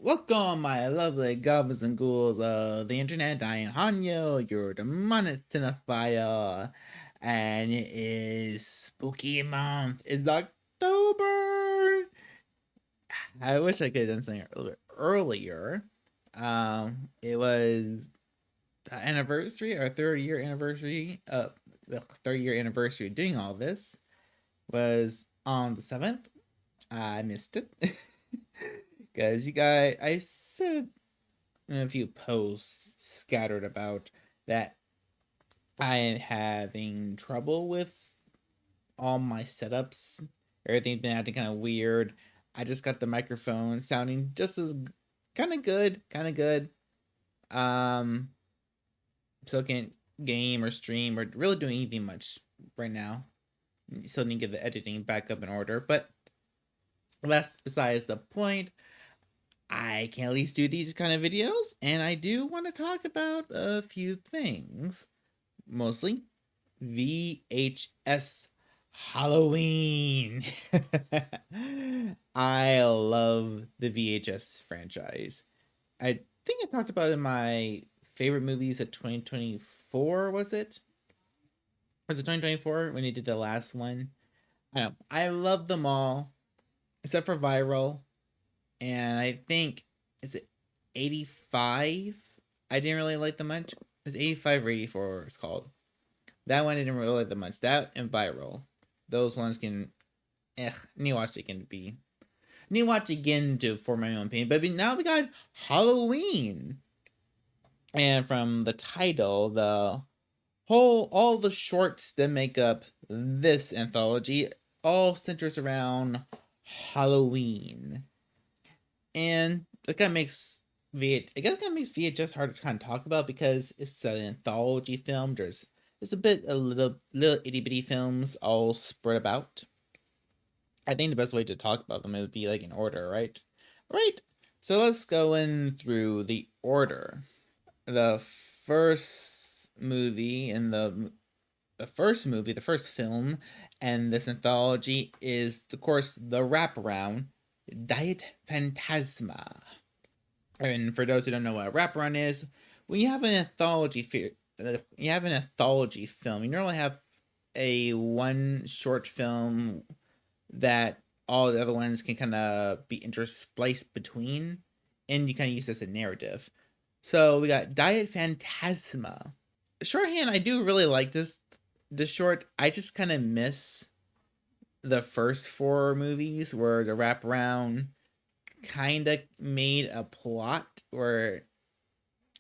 Welcome, my lovely goblins and ghouls of the internet. I am Hanyo, your demonic cinephile, and it is spooky month. It's October. I wish I could have done something a little bit earlier. It was the anniversary, our third year anniversary of doing all this was on the 7th. I missed it. Because you guys, I said in a few posts scattered about that I am having trouble with all my setups. Everything's been acting kind of weird. I just got the microphone sounding just as kind of good. Um, so I can't game or stream or really do anything much right now. Still need to get the editing back up in order, but that's besides the point. I can at least do these kind of videos, and I do want to talk about a few things. Mostly VHS Halloween. I love the VHS franchise. I think I talked about it in my favorite movies of 2024, was it? Was it 2024 when he did the last one? I know. I love them all, except for Viral. And I think, is it 85? I didn't really like them much. It's 85 or 84 it's called. That one I didn't really like them much. That and Viral. Those ones can need to watch again to form my own opinion. But now we got Halloween. And from the title, all the shorts that make up this anthology all centers around Halloween. And it kind of makes VHS hard to kind of talk about because it's an anthology film. There's a little itty bitty films all spread about. I think the best way to talk about them would be like in order, right? Right. So let's go in through the order. The first movie and the first film, and this anthology is, of course, the wraparound, Diet Phantasma. And for those who don't know what a wraparound is, when you have an anthology film, you normally have a one short film that all the other ones can kind of be interspliced between, and you kind of use this as a narrative. So we got Diet Phantasma. Shorthand, I do really like this short. I just kind of miss the first four movies where the wraparound kind of made a plot or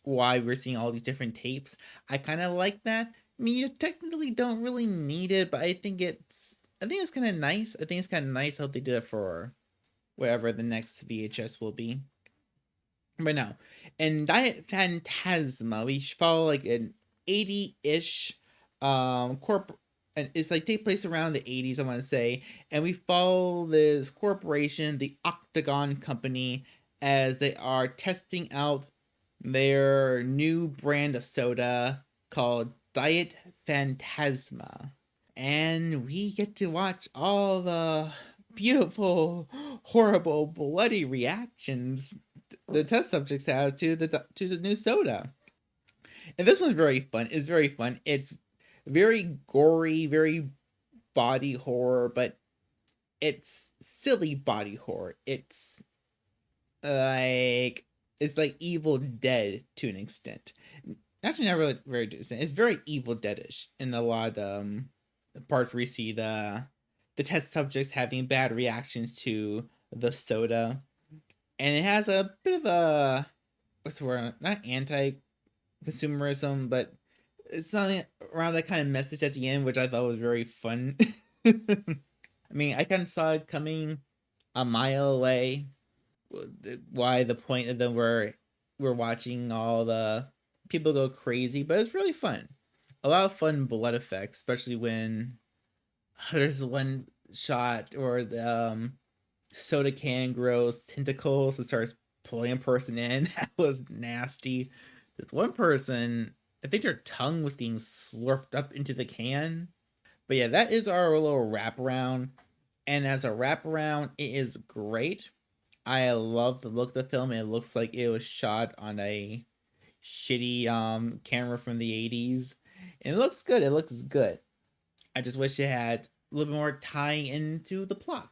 why we're seeing all these different tapes. I kind of like that. I mean, you technically don't really need it, but I think it's kind of nice. I think it's kind of nice how they did it for whatever the next VHS will be. But now, in Diet Phantasma, we follow like an 80-ish corp and it's like take place around the 80s, I want to say, and we follow this corporation, the Octagon Company, as they are testing out their new brand of soda called Diet Phantasma. And we get to watch all the beautiful, horrible, bloody reactions the test subjects have to the new soda. And this one's very fun. It's very fun. It's very gory, very body horror, but it's silly body horror. Like it's like Evil Dead to an extent. Actually, not really very decent. It's very Evil Deadish in a lot of parts where we see the test subjects having bad reactions to the soda, and it has a bit of a what's the word? Not anti consumerism, but it's something around that kind of message at the end, which I thought was very fun. I mean, I kind of saw it coming a mile away. Why the point of them we're watching all the people go crazy, but it's really fun. A lot of fun blood effects, especially when there's one shot or the soda can grows tentacles and starts pulling a person in. That was nasty. This one person, I think their tongue was getting slurped up into the can. But yeah, that is our little wraparound. And as a wraparound, it is great. I love the look of the film. It looks like it was shot on a shitty camera from the 80s. And it looks good. It looks good. I just wish it had a little bit more tying into the plot.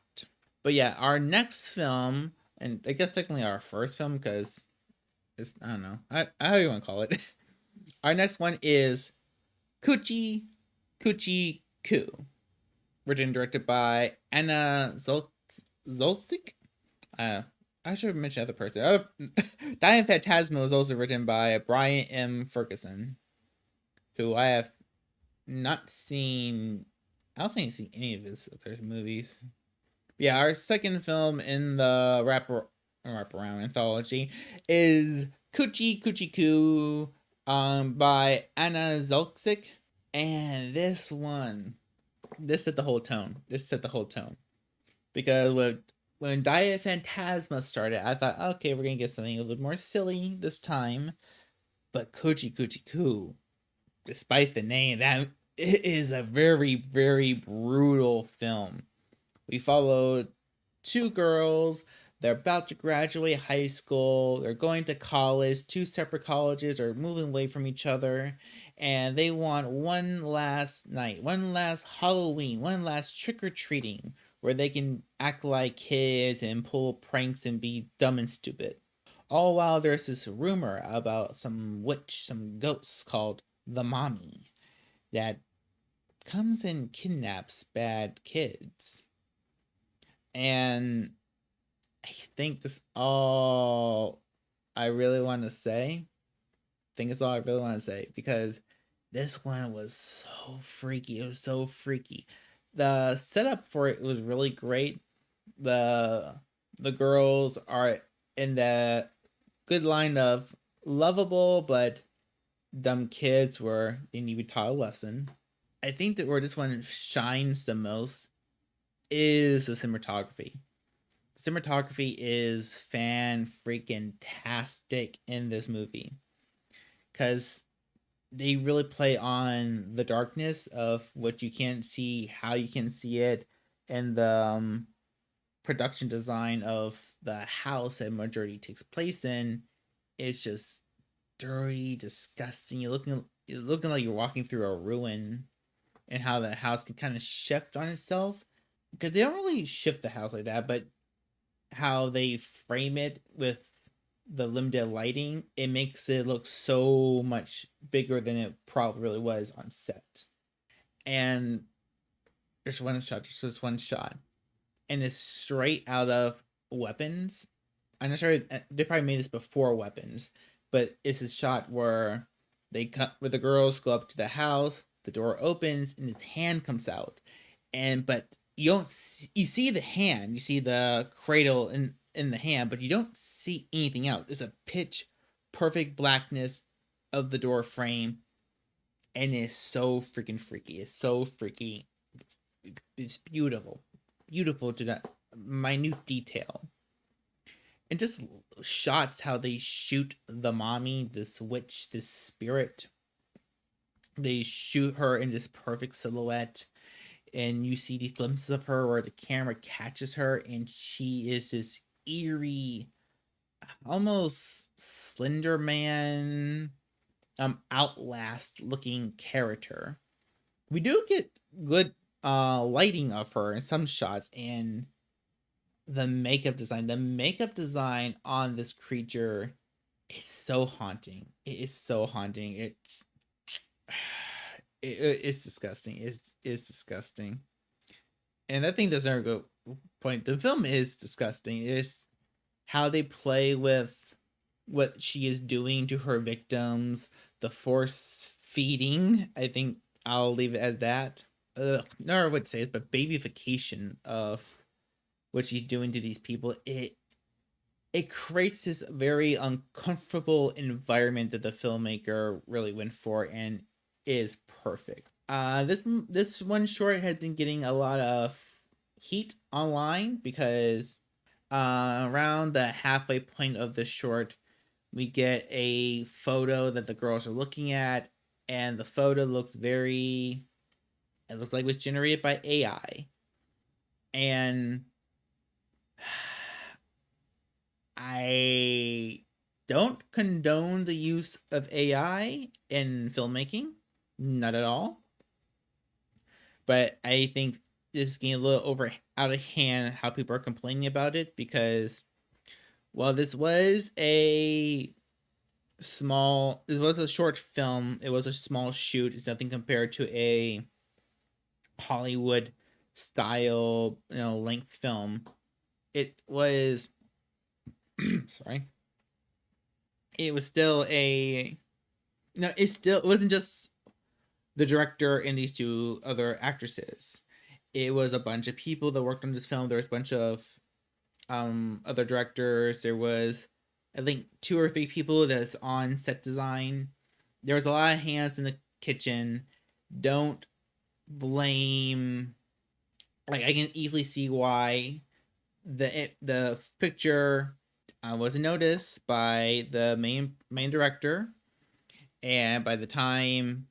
But yeah, our next film, and I guess technically our first film, because it's, I don't know, how do you want to call it? Our next one is Coochie Coochie Coo, written and directed by Anna Zolcic. I should have mentioned the other person. Diane Phantasma was also written by Brian M. Ferguson, who I have not seen. I don't think I've seen any of his other movies. Yeah, our second film in the wraparound anthology is Coochie Coochie Coo, by Anna Zolcic, and this set the whole tone. This set the whole tone because when Diet Phantasma started, I thought, okay, we're gonna get something a little more silly this time, but Coochie Coochie Coo, despite the name, that it is a very, very brutal film. We followed two girls. They're about to graduate high school. They're going to college. Two separate colleges are moving away from each other. And they want one last night, one last Halloween, one last trick or treating where they can act like kids and pull pranks and be dumb and stupid. All while there's this rumor about some witch, some ghosts called the Mommy that comes and kidnaps bad kids. And I think this all I really want to say. I think it's all I really want to say because this one was so freaky. It was so freaky. The setup for it was really great. The girls are in the good line of lovable but dumb kids where they need to be taught a lesson. I think that where this one shines the most is the cinematography. Cinematography is fan freaking tastic in this movie because they really play on the darkness of what you can't see, how you can see it, and the production design of the house that majority takes place in. It's just dirty, disgusting. You're looking like you're walking through a ruin, and how the house can kind of shift on itself. Because they don't really shift the house like that, but how they frame it with the limited lighting, it makes it look so much bigger than it probably really was on set. And there's one shot, and it's straight out of Weapons. I'm not sure they probably made this before Weapons, but it's a shot where where the girls go up to the house, the door opens, and his hand comes out, and but you don't you see the hand, you see the cradle in the hand, but you don't see anything else. It's a pitch perfect blackness of the door frame, and it's so freaking freaky. It's so freaky. It's beautiful, beautiful to that minute detail, and just shots how they shoot the mommy, this witch, this spirit. They shoot her in this perfect silhouette, and you see these glimpses of her where the camera catches her, and she is this eerie, almost Slender Man, Outlast looking character. We do get good lighting of her in some shots, and the makeup design on this creature is so haunting. It is so haunting. It's disgusting. It's disgusting. And that thing doesn't go point. The film is disgusting. It's how they play with what she is doing to her victims, the force feeding. I think I'll leave it at that. Not what to say it, but babyfication of what she's doing to these people. It creates this very uncomfortable environment that the filmmaker really went for and is perfect. This one short has been getting a lot of heat online because around the halfway point of the short, we get a photo that the girls are looking at, and the photo looks very. It looks like it was generated by AI, and I don't condone the use of AI in filmmaking, not at all. But I think this is getting a little out of hand how people are complaining about it, because while this was it was a short film, it was a small shoot. It's nothing compared to a Hollywood style, length film. It was sorry. It was still a no. It wasn't just the director and these two other actresses. It was a bunch of people that worked on this film. There was a bunch of other directors. There was, I think, 2 or 3 people that's on set design. There was a lot of hands in the kitchen. Don't blame. Like, I can easily see why the picture wasn't noticed by the main director, and by the time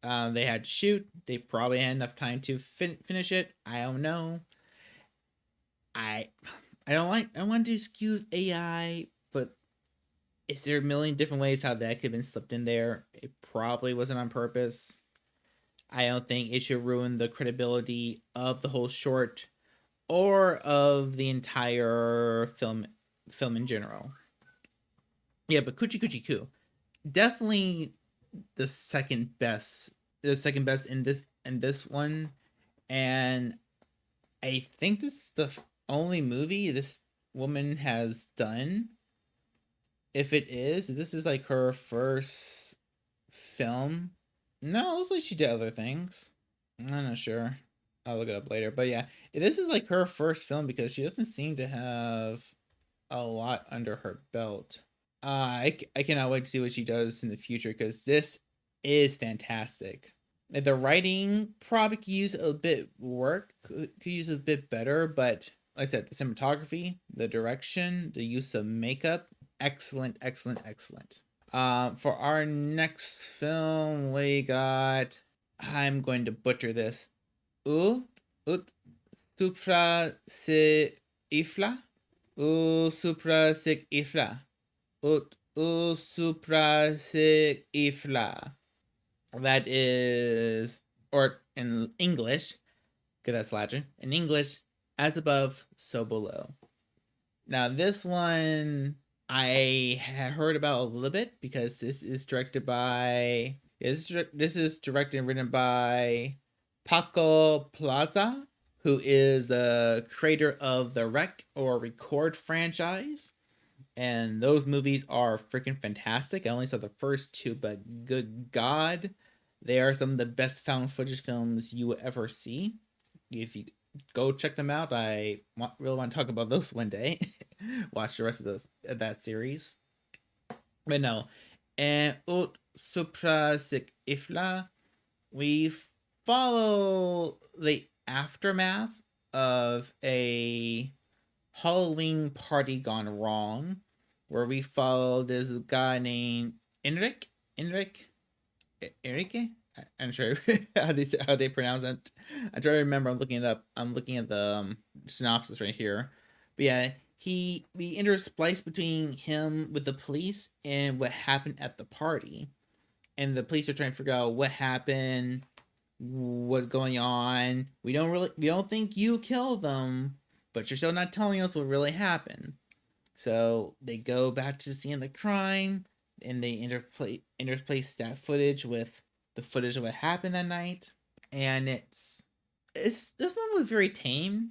they had to shoot, they probably had enough time to finish it. I don't know. I I don't want to excuse AI, but is there a million different ways how that could have been slipped in there? It probably wasn't on purpose. I don't think it should ruin the credibility of the whole short or of the entire film in general. Yeah, but Coochie Coochie Coo, definitely the second best. The second best in this one, and I think this is the only movie this woman has done. If it is, this is like her first film. No, it looks like she did other things. I'm not sure. I'll look it up later. But yeah, this is like her first film, because she doesn't seem to have a lot under her belt. I cannot wait to see what she does in the future, because this is fantastic. The writing probably could use a bit work, could use a bit better, but like I said, the cinematography, the direction, the use of makeup, excellent, excellent, excellent. For our next film, we got, I'm going to butcher this. Ut supra se ifla. Supra se ifla. Ut supra se ifla. That is, or in English, because that's Latin, in English, as above, so below. Now, this one I had heard about a little bit, because this is directed and written by Paco Plaza, who is the creator of the Rec or Record franchise. And those movies are freaking fantastic. I only saw the first 2, but good God, they are some of the best found footage films you will ever see. If you go check them out, I really want to talk about those one day. Watch the rest of that series. But no, and Ut Supra Sic Ifla, we follow the aftermath of a Halloween party gone wrong, where we follow this guy named Enrique. I'm sure how they pronounce it. I try to remember. I'm looking it up. I'm looking at the synopsis right here. But yeah, we intersplice between him with the police and what happened at the party, and the police are trying to figure out what happened, what's going on. We don't think you killed them, but you're still not telling us what really happened. So they go back to the scene of the crime, and they interplace that footage with the footage of what happened that night. And it's this one was very tame.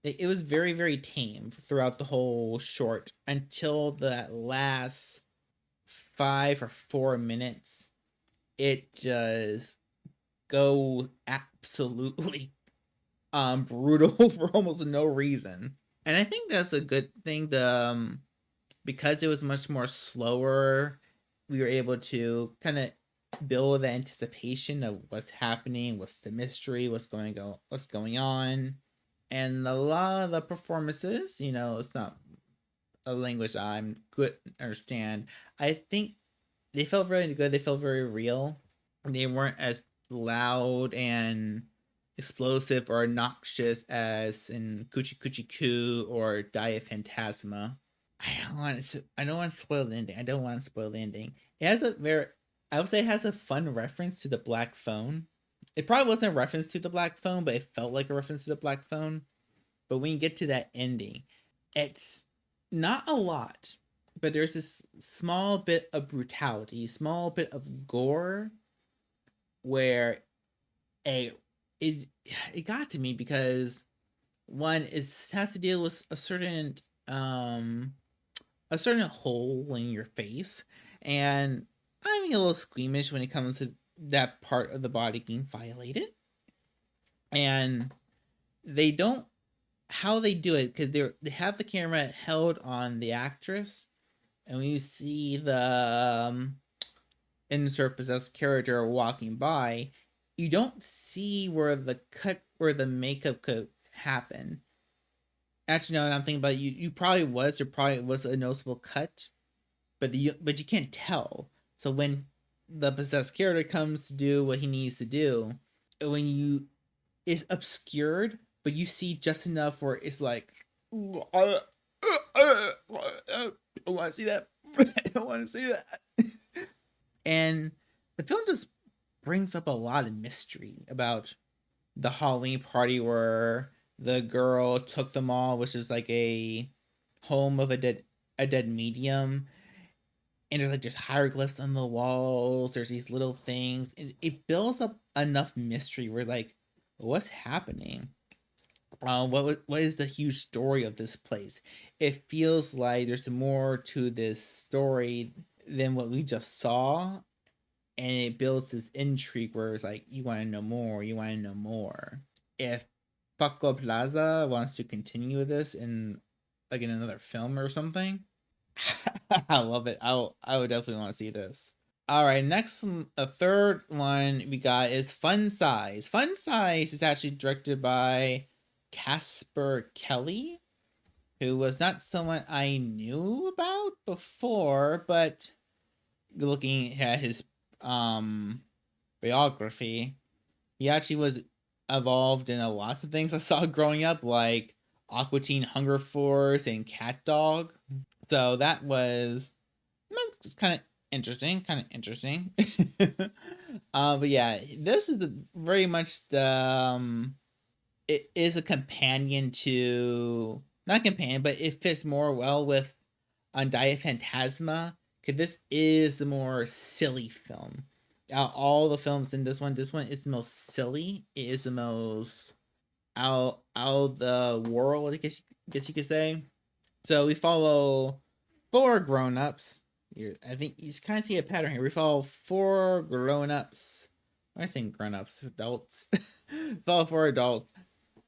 It was very, very tame throughout the whole short, until that last 5 or 4 minutes. It just go absolutely brutal for almost no reason. And I think that's a good thing. Because it was much more slower, we were able to kind of build the anticipation of what's happening, what's the mystery, what's going on. And a lot of the performances, it's not a language I'm good to understand. I think they felt very good. They felt very real. They weren't as loud and explosive or noxious as in Coochie Coochie Coo or Diet Phantasma. I don't want to spoil the ending. I don't want to spoil the ending. It has a very, I would say it has a fun reference to the black phone. It probably wasn't a reference to the black phone, but it felt like a reference to the black phone. But when you get to that ending, it's not a lot, but there's this small bit of brutality, small bit of gore where a it it got to me because one is has to deal with um a certain hole in your face, and I'm a little squeamish when it comes to that part of the body being violated. And they don't how they do it because they have the camera held on the actress, and when you see the insert possessed character walking by, you don't see where the makeup could happen. Actually, no, I'm thinking about it, there probably was a noticeable cut, but you can't tell. So when the possessed character comes to do what he needs to do, when you it's obscured, but you see just enough where it's like, I don't want to see that. I don't want to see that. And the film just brings up a lot of mystery about the Halloween party where the girl took them all, which is like a home of a dead medium. And there's like just hieroglyphs on the walls. There's these little things, and it builds up enough mystery where like, what's happening? What is the huge story of this place? It feels like there's more to this story than what we just saw, and it builds this intrigue where it's like you want to know more, you want to know more. If Paco Plaza wants to continue with this in like in another film or something, I love it. I would definitely want to see this. All right, next a third one we got is Fun Size. Fun Size is actually directed by Casper Kelly, who was not someone I knew about before, but looking at his biography, he actually was involved in a lot of things I saw growing up, like Aqua Teen Hunger Force and Cat Dog. So that was kind of interesting, but yeah, this is very much the it is a companion to not companion, but it fits more well with Undying Phantasma because this is the more silly film. All the films in this one is the most silly. It is the most out of the world, guess you could say. So we follow four grown-ups. I think you kind of see a pattern here. We follow four grown-ups. I think grown-ups, adults. Follow four adults,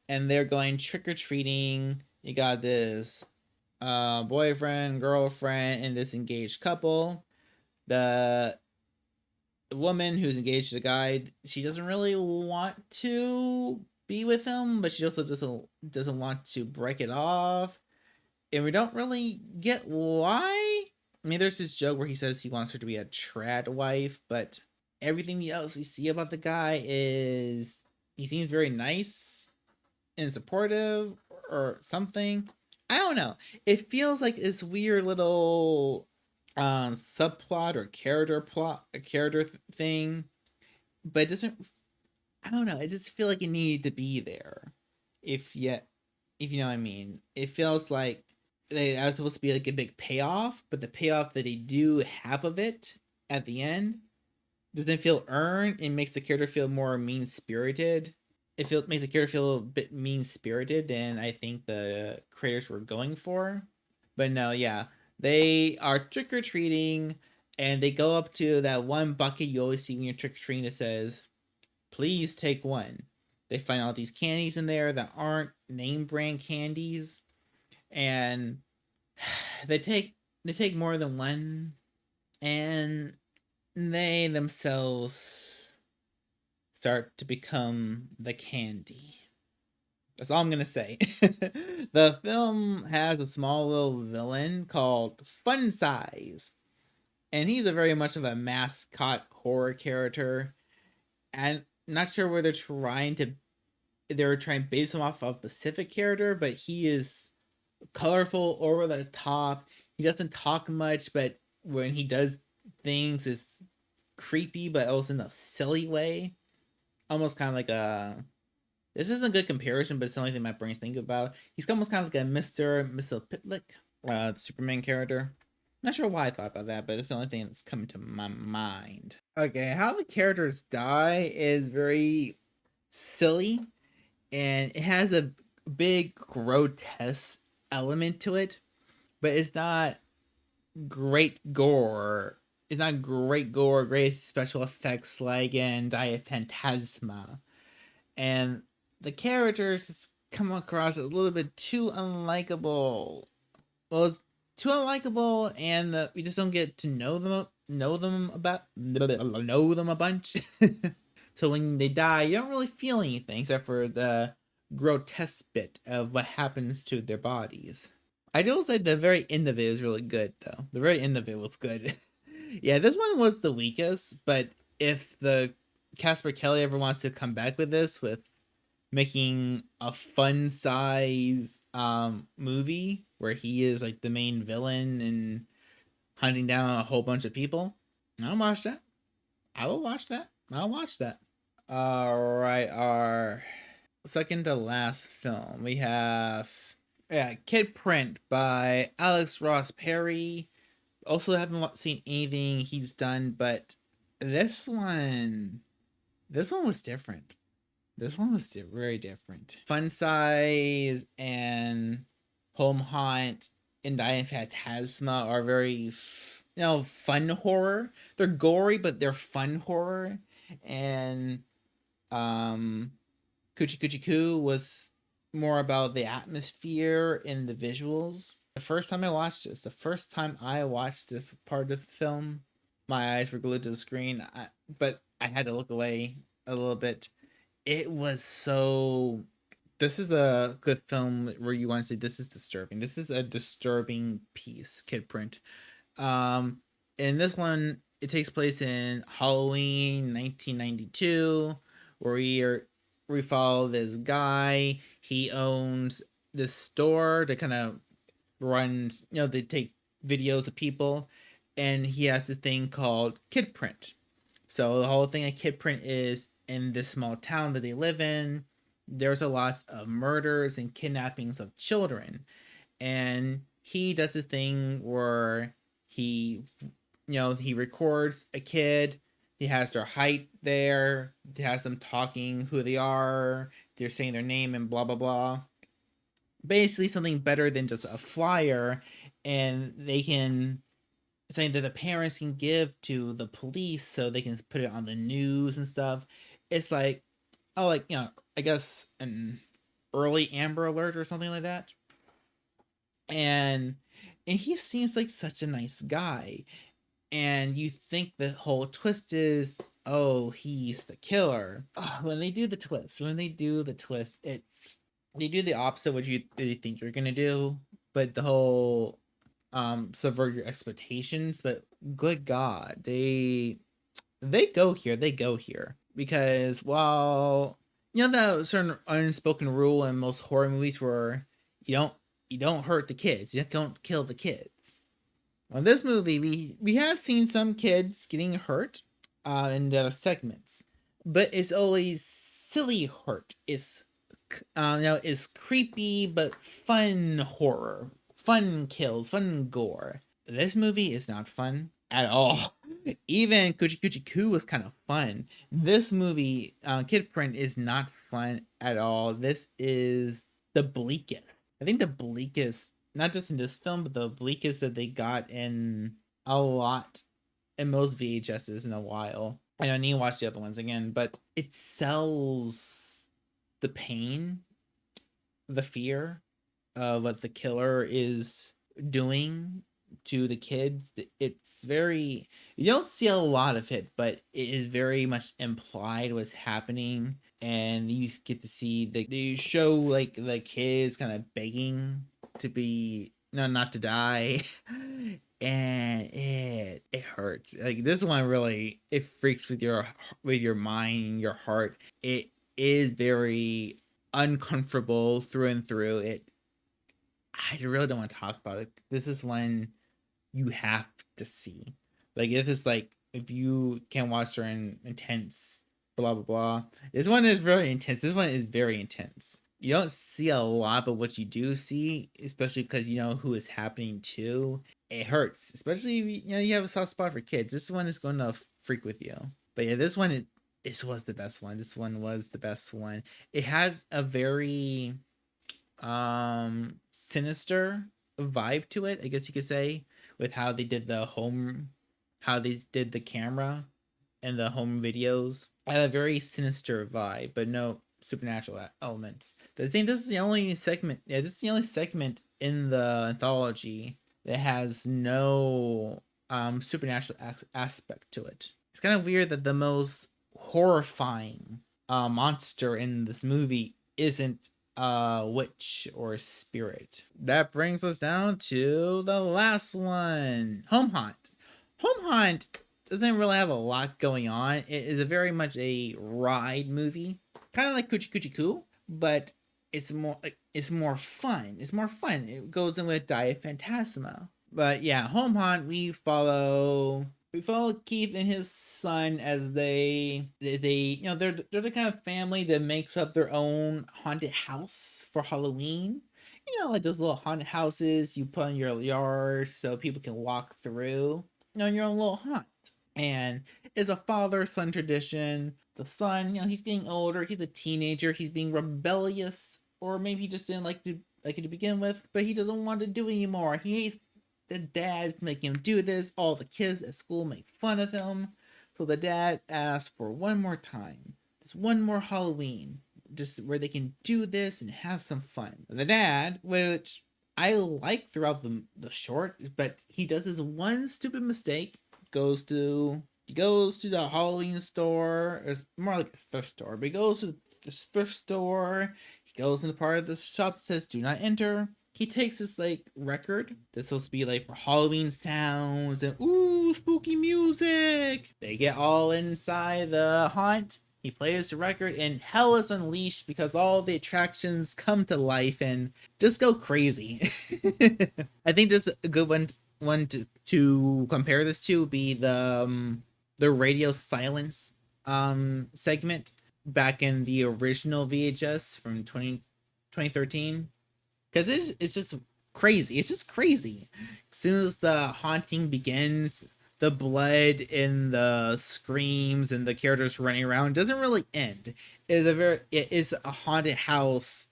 and they're going trick-or-treating. You got this boyfriend, girlfriend, and this engaged couple. The woman who's engaged to the guy, she doesn't really want to be with him, but she also doesn't want to break it off. And we don't really get why. I mean, there's this joke where he says he wants her to be a trad wife, but everything else we see about the guy is he seems very nice and supportive or something. I don't know. It feels like this weird little subplot or character thing, but it doesn't. I don't know. I just feel like it needed to be there. If you know what I mean, it feels like that was supposed to be like a big payoff, but the payoff that they do have of it at the end doesn't feel earned. It makes the character feel more mean spirited. Makes the character feel a bit mean spirited than I think the creators were going for. But no, yeah, they are trick or treating, and they go up to that one bucket you always see when you're trick or treating that says, "Please take one." They find all these candies in there that aren't name brand candies, and they take more than one, and they themselves start to become the candy. That's all I'm gonna say. The film has a small little villain called Fun Size, and he's a very much of a mascot horror character. And not sure where they were trying to base him off of a specific character, but he is colorful, over the top. He doesn't talk much, but when he does things, it's creepy, but also in a silly way. Almost kind of like a. This isn't a good comparison, but it's the only thing my brain's thinking about. He's almost kind of like a Mr. Pitlick, the Superman character. Not sure why I thought about that, but it's the only thing that's coming to my mind. Okay, how the characters die is very silly, and it has a big grotesque element to it, but it's not great gore. It's not great gore, great special effects like in Die of Phantasma. And the characters just come across a little bit too unlikable. Well, it's too unlikable, and we just don't get to know them a bunch. So when they die, you don't really feel anything except for the grotesque bit of what happens to their bodies. I do say the very end of it is really good, though. The very end of it was good. Yeah, this one was the weakest, but if the Casper Kelly ever wants to come back with this, with making a fun size movie where he is like the main villain and hunting down a whole bunch of people, I'll watch that. I will watch that. I'll watch that. All right, our second to last film we have Kid Print by Alex Ross Perry. Also haven't seen anything he's done, but this one was different. This one was very different. Fun Size and Home Haunt and Die in Phantasma are very, fun horror. They're gory, but they're fun horror. And Coochie Coochie Coo was more about the atmosphere and the visuals. The first time I watched this part of the film, my eyes were glued to the screen, but I had to look away a little bit. It was so. This is a good film where you want to say this is disturbing. This is a disturbing piece, Kid Print. In this one, it takes place in Halloween 1992, where we follow this guy. He owns this store that kind of runs, they take videos of people, and he has this thing called Kid Print. So the whole thing of Kid Print is in this small town that they live in, there's a lot of murders and kidnappings of children. And he does this thing where he records a kid. He has their height there. He has them talking who they are. They're saying their name and blah, blah, blah. Basically something better than just a flyer. And they can saying that the parents can give to the police so they can put it on the news and stuff. It's like, I guess an early Amber Alert or something like that. And he seems like such a nice guy. And you think the whole twist is, oh, he's the killer. When they do the twist, they do the opposite of what you think you're gonna do. But the whole subvert your expectations. But good God, they go here because while that certain unspoken rule in most horror movies where you don't hurt the kids, you don't kill the kids. On this movie, we have seen some kids getting hurt in the segments, but it's always silly hurt. It's it's creepy but fun horror, fun kills, fun gore. This movie is not fun at all. Even Coochie Coochie Coo was kind of fun. This movie, Kid Print, is not fun at all. This is the bleakest. I think the bleakest, not just in this film, but the bleakest that they got in a lot, in most VHSs in a while. And I need to watch the other ones again, but it sells the pain, the fear of what the killer is doing to the kids. It's very, you don't see a lot of it, but it is very much implied what's happening. And you get to see they show like the kids kind of begging to be not to die. And it hurts. Like this one really, it freaks with your mind, your heart. It is very uncomfortable through and through. I really don't want to talk about it. This is one you have to see. Like if it's like if you can't watch certain intense blah blah blah. This one is very intense. This one is very intense. You don't see a lot, but what you do see, especially because you know who is happening to, it hurts. Especially if you have a soft spot for kids. This one is going to freak with you. But yeah, this was the best one. This one was the best one. It had a very sinister vibe to it, I guess you could say, with how they did how they did the camera and the home videos. I had a very sinister vibe, but no supernatural elements. The thing, this is the only segment. Yeah, this is the only segment in the anthology that has no supernatural aspect to it. It's kind of weird that the most horrifying monster in this movie isn't witch or spirit. That brings us down to the last one, Home Haunt. Home Haunt doesn't really have a lot going on. It is a very much a ride movie, kind of like Coochie Coochie Coo, but it's more fun. It's more fun. It goes in with Diet Phantasma. But yeah, Home Haunt, we follow Keith and his son as they they're the kind of family that makes up their own haunted house for Halloween. Like those little haunted houses you put in your yard so people can walk through. Your own little haunt. And it's a father-son tradition. The son, he's getting older. He's a teenager. He's being rebellious, or maybe he just didn't like it to begin with, but he doesn't want to do it anymore. He hates the dad's making him do this. All the kids at school make fun of him. So the dad asks for one more time. This one more Halloween. Just where they can do this and have some fun. The dad, which I like throughout the short, but he does this one stupid mistake. He goes to the Halloween store. It's more like a thrift store, but he goes to the thrift store. He goes into part of the shop that says "Do not enter." He takes this record that's supposed to be for Halloween sounds and ooh spooky music. They get all inside the haunt. He plays the record and hell is unleashed because all the attractions come to life and just go crazy. I think just a good one to compare this to would be the radio silence segment back in the original VHS from 2013. Because it's just crazy. It's just crazy. As soon as the haunting begins, the blood and the screams and the characters running around doesn't really end. It is a haunted house.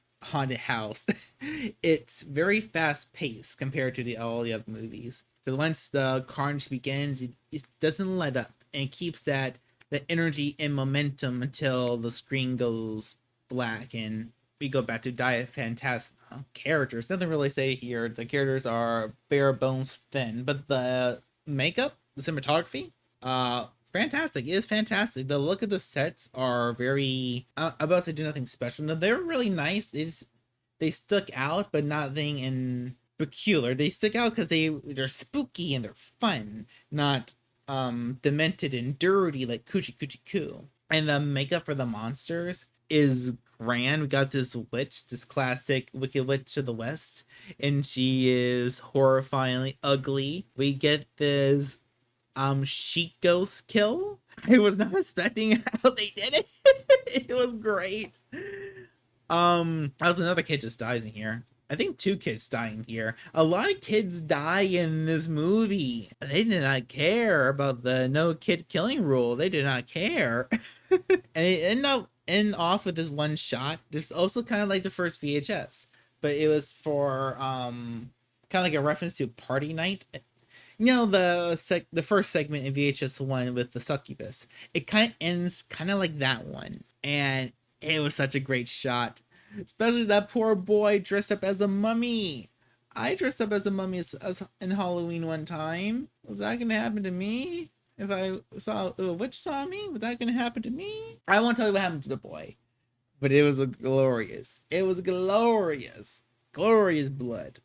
It's very fast paced compared to all the other movies. Because once the carnage begins, it doesn't let up and keeps the energy and momentum until the screen goes black and we go back to Diet Phantasma. Characters, nothing really to say here. The characters are bare bones thin, but the makeup, the cinematography, fantastic. It is fantastic. The look of the sets are very. I'm about to say do nothing special. No, they're really nice. They stuck out, but nothing in peculiar. They stick out because they're spooky and they're fun, not demented and dirty like Coochie Coochie Coo. And the makeup for the monsters is grand. We got this witch, this classic Wicked Witch of the West, and she is horrifyingly ugly. We get this sheet ghost kill. I was not expecting how they did it. It was great. How's another kid just dies in here? I think 2 kids dying here. A lot of kids die in this movie. They did not care about the no kid killing rule. They did not care. And they end off with this one shot. There's also kind of like the first VHS, but it was for kind of like a reference to Party Night. The first segment in VHS 1 with the succubus. It kind of ends kind of like that one, and it was such a great shot. Especially that poor boy dressed up as a mummy. I dressed up as a mummy as in Halloween one time. Was that gonna happen to me? If I saw a witch saw me, was that gonna happen to me? I won't tell you what happened to the boy, but it was glorious. It was glorious. Glorious blood.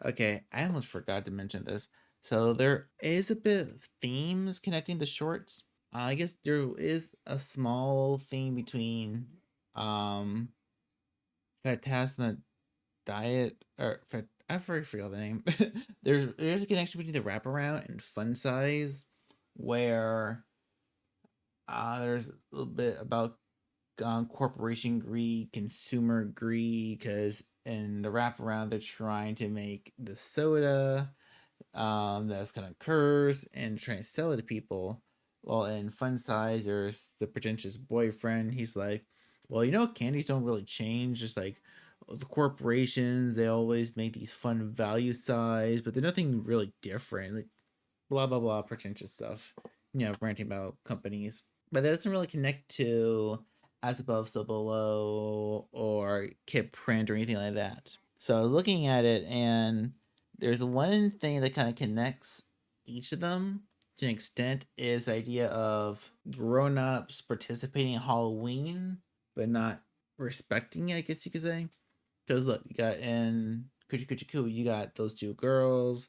Okay, I almost forgot to mention this. So there is a bit of themes connecting the shorts. I guess there is a small theme between Phantasma Diet, or I forgot the name. There's a connection between the wraparound and Fun Size, where there's a little bit about corporation greed, consumer greed, because in the wraparound they're trying to make the soda that's kind of curse and trying to sell it to people. Well, in Fun Size, there's the pretentious boyfriend. He's like, well, candies don't really change. Just like the corporations, they always make these fun value size, but they're nothing really different. Like blah blah blah, pretentious stuff. Ranting about companies, but that doesn't really connect to As Above, So Below or Kid Print or anything like that. So I was looking at it, and there's one thing that kind of connects each of them to an extent is the idea of grown-ups participating in Halloween but not respecting it, I guess you could say. Because look, you got in Coochie Coochie Coo, you got those two girls.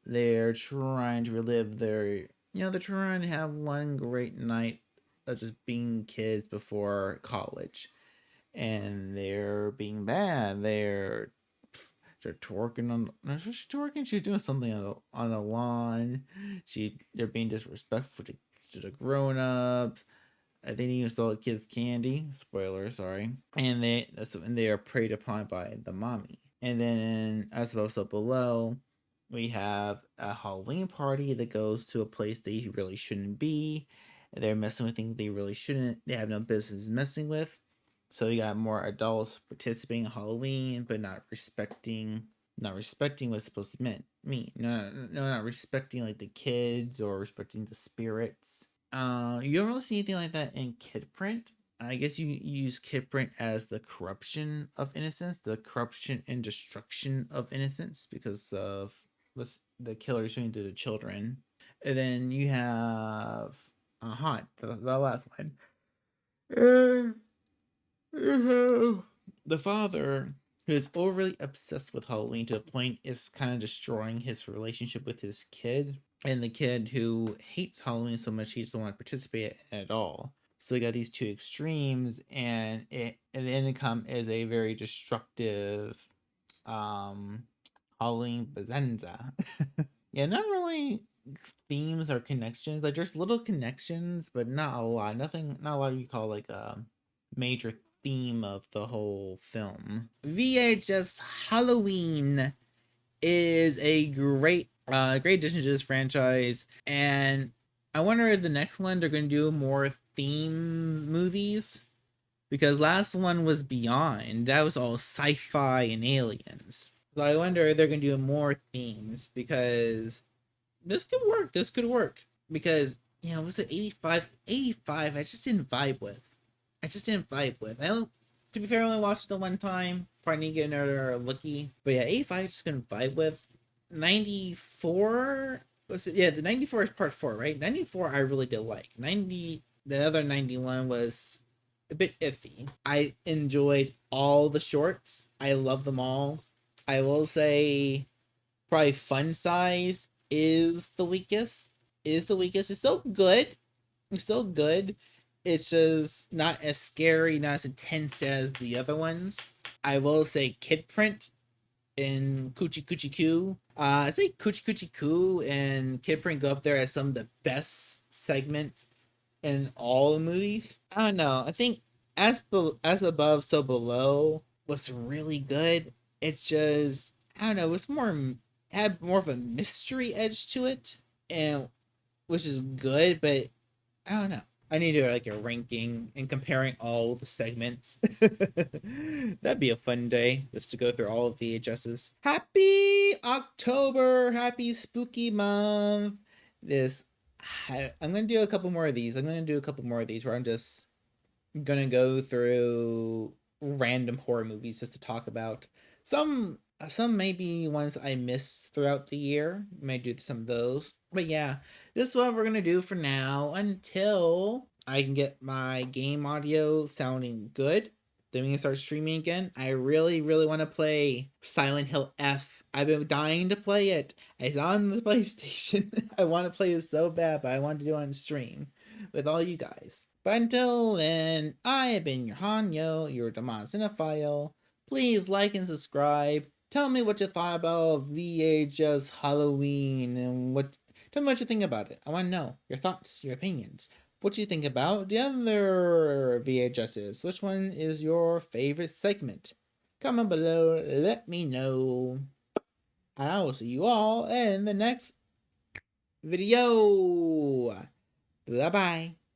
They're trying to relive they're trying to have one great night of just being kids before college. And they're being bad. They're twerking on. No, she's twerking. She's doing something on the lawn. They're being disrespectful to the grown ups. I think even stole kids candy. Spoiler, sorry. And they are preyed upon by the mommy. And then As Above, So Below, we have a Halloween party that goes to a place they really shouldn't be. They're messing with things they really shouldn't. They have no business messing with. So you got more adults participating in Halloween, but not respecting what's supposed to mean. No, not respecting like the kids or respecting the spirits. You don't really see anything like that in Kid Print. I guess you use Kid Print as the corruption of innocence, the corruption and destruction of innocence because of what the killers doing to the children. And then you have the last one. The father, who is overly obsessed with Halloween to the point is kind of destroying his relationship with his kid, and the kid who hates Halloween so much he doesn't want to participate at all. So you got these two extremes, and the income is a very destructive Halloween Bazenza. Yeah, not really themes or connections. Like there's little connections, but not a lot. Not a lot you call like a major theme of the whole film. VHS Halloween is a great addition to this franchise, and I wonder if the next one they're going to do more themes movies, because last one was Beyond. That was all sci-fi and aliens. So I wonder if they're going to do more themes, because this could work. This could work because was it 85? 85. I just didn't vibe with. I don't. To be fair, I only watched it the one time. Probably need to get another looky. But yeah, 85 I just couldn't vibe with. 94 was it? Yeah, the 94 is part 4, right? 94 I really did like. The other 91 was a bit iffy. I enjoyed all the shorts. I love them all. I will say probably Fun Size is the weakest. It's still good. It's still good. It's just not as scary, not as intense as the other ones. I will say Kid Print and Coochie Coochie Coo. I say Coochie Coochie Coo and Kid Print go up there as some of the best segments in all the movies. I don't know. I think As Above, So Below was really good. It's just I don't know. It was had more of a mystery edge to it, and which is good. But I don't know. I need to do like a ranking and comparing all the segments. That'd be a fun day just to go through all of the VHSs. Happy October! Happy spooky month! I'm gonna do a couple more of these. Where I'm just gonna go through random horror movies just to talk about. Some maybe ones I missed throughout the year. May do some of those. But yeah, this is what we're gonna do for now until I can get my game audio sounding good. Then we can start streaming again. I really, really want to play Silent Hill F. I've been dying to play it. It's on the PlayStation. I want to play it so bad, but I want to do it on stream with all you guys. But until then, I have been your Hanyo, your Demon Cinephile. Please like and subscribe. Tell me what you thought about VHS Halloween and what. Tell me what you think about it. I want to know your thoughts, your opinions. What do you think about the other VHSs? Which one is your favorite segment? Comment below, let me know. And I will see you all in the next video. Bye bye.